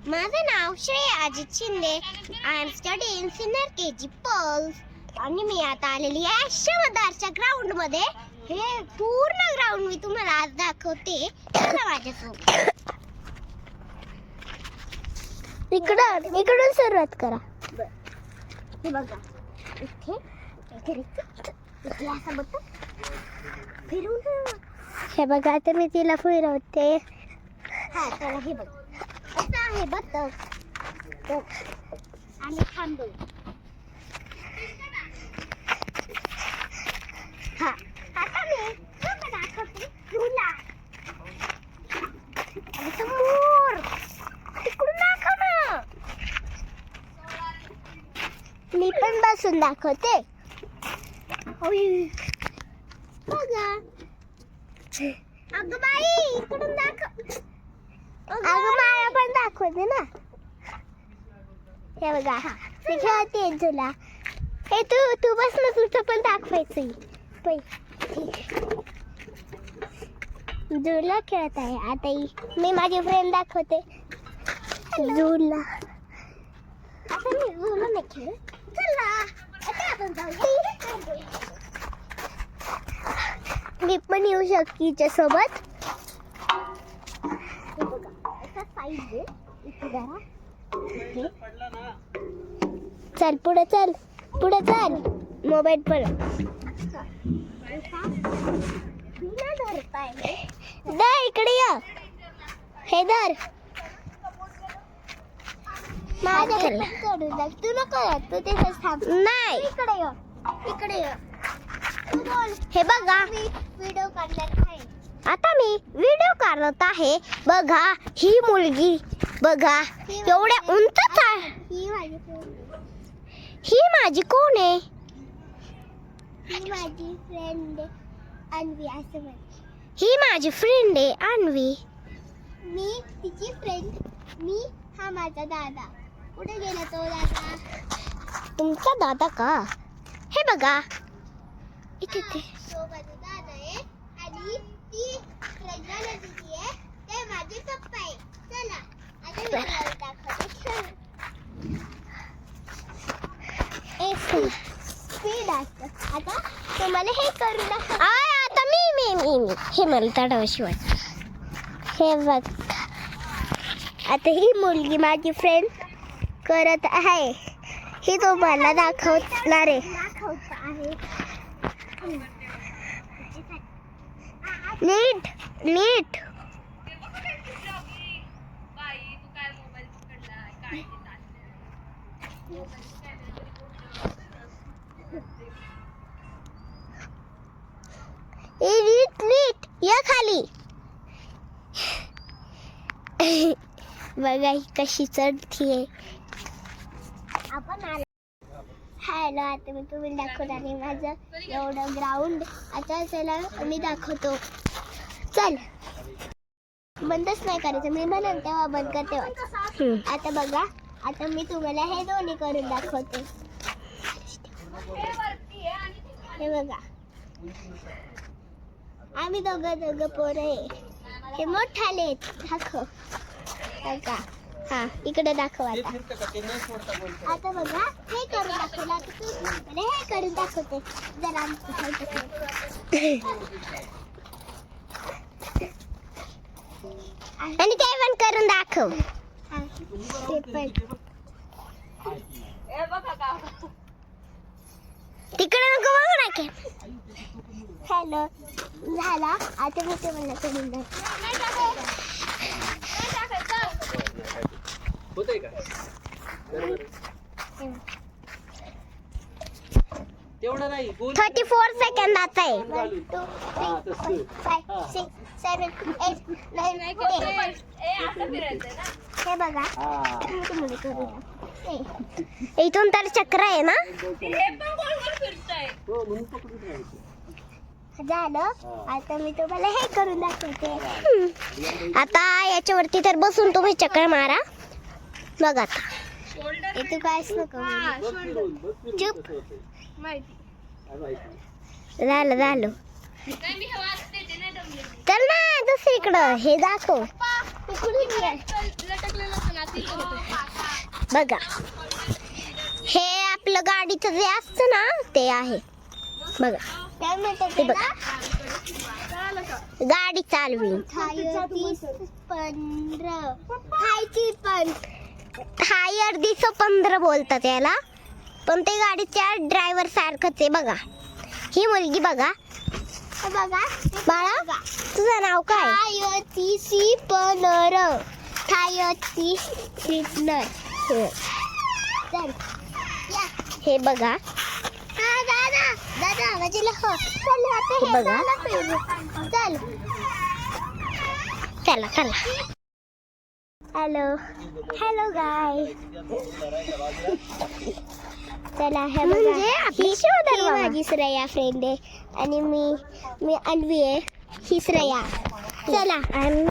माझं नाव Shreya Ajit Shinde. I am study in senior KG plus. आणि मी आता आलेली आहे श्रमदारच्या ग्राउंड मध्ये. हे पूर्ण ग्राउंड मी तुम्हाला आज दाखवते. चला माझ्यासोबत. इकडून सुरुवात करा. हे बघा इथे असं बघ फिरून. हे बघा आता मी तिला फिरवते. हा चला हे बघ असं आहे बघ. आणि थांबू. हा आता मी दाखवते तुला. आणि समोर तिकडून दाखव ना. मी पण बसून दाखवते. बघा अगं बाई इकडून दाखव. अगं मला पण दाखवते ना. हे बघा मी खेळते तुला. हे तू बस ना. तुझं पण दाखवायचं. झुला खेळत आहे आता. मी माझी फ्रेंड दाखवते झुला. आता मी झुला नाही खेळत. चला आता आपण जाऊ. मी पण येऊ शकते हिच्या सोबत. चल पुढे चल मोबाईल पण इकडे ये. हे धर माझ्याकडे. तू नको तू तिथेच थांब. नाही इकडे ये. हे बघा व्हिडिओ काढत आहे. आता मी व्हिडिओ काढत आहे. बघा ही मुलगी बघा एवढ्या उंच आहे. ही माझी कोण आहे? ही माझी फ्रेंड अन्वी. असं म्हण. ही माझी फ्रेंड आहे अन्वी. मी तिची फ्रेंड. मी हा माझा दादा. कुठे गेला तो दादा? तुमचा दादा का? हे बघा इथे तो माझा दादा आहे. आणि ती प्रज्ञा दिदी आहे. ते माझे पप्पा आहे. चला आता मी दाखवते. आता तुम्हाला हे करून दाखव. आता मी हे मला तडावशी वाटत. हे बघ आता ही मुलगी माझी फ्रेंड करत आहे. ही तुम्हाला दाखवणार आहे. नीट या खाली. बघा ही कशी चढतीये. आपण हॅलो आता मी तुम्ही दाखवणार आहे माझं एवढं ग्राउंड. आता चला मी दाखवतो. चल बंदच नाही करायचं. मी म्हणेन तेव्हा बंद कर तेव्हा. आता बघा आता मी तुम्हाला हे दोन्ही करून दाखवते. हे बघा आम्ही दोघं पोरं आहे. हे मोठाले दाखव. बघा हा इकडे दाखव. आता बघा हे करून दाखवलं. आता तू हे करून दाखवते. जरा आणि ते पण करून दाखव. तिकडे नको बघू ना. हॅलो झाला. आता मी ते म्हणलं करून तेवढं नाही. 34 सेकंदाचा आहे. 1 2 3 4 5 6 7 8 9 10. हे बघा इथून तर चक्र आहे ना. झालं. आता मी तुम्हाला हे करून दाखवते. आता याच्यावरती तर बसून तुम्ही चक्कर मारा. बघ आता इथे काहीच नको. चुप. झालं चल ना दुसरीकडं. हे दाखव. बघा, हे आपलं गाडीचं जे असतं ना ते आहे बघा. ते बघा, गाडी चालवी. टायर 15 बोलतात याला, पण ते गाडीच्या ड्रायव्हर सारखंच आहे बघा. ही मुलगी बघा. बघा बाळा, तुझं नाव काय? हे बघा, हे बघा. चला चला. हॅलो गाय. चला, हे म्हणजे ही माझी श्रेया फ्रेंड आहे आणि मी अन्वी आहे, ही श्रेया. चला.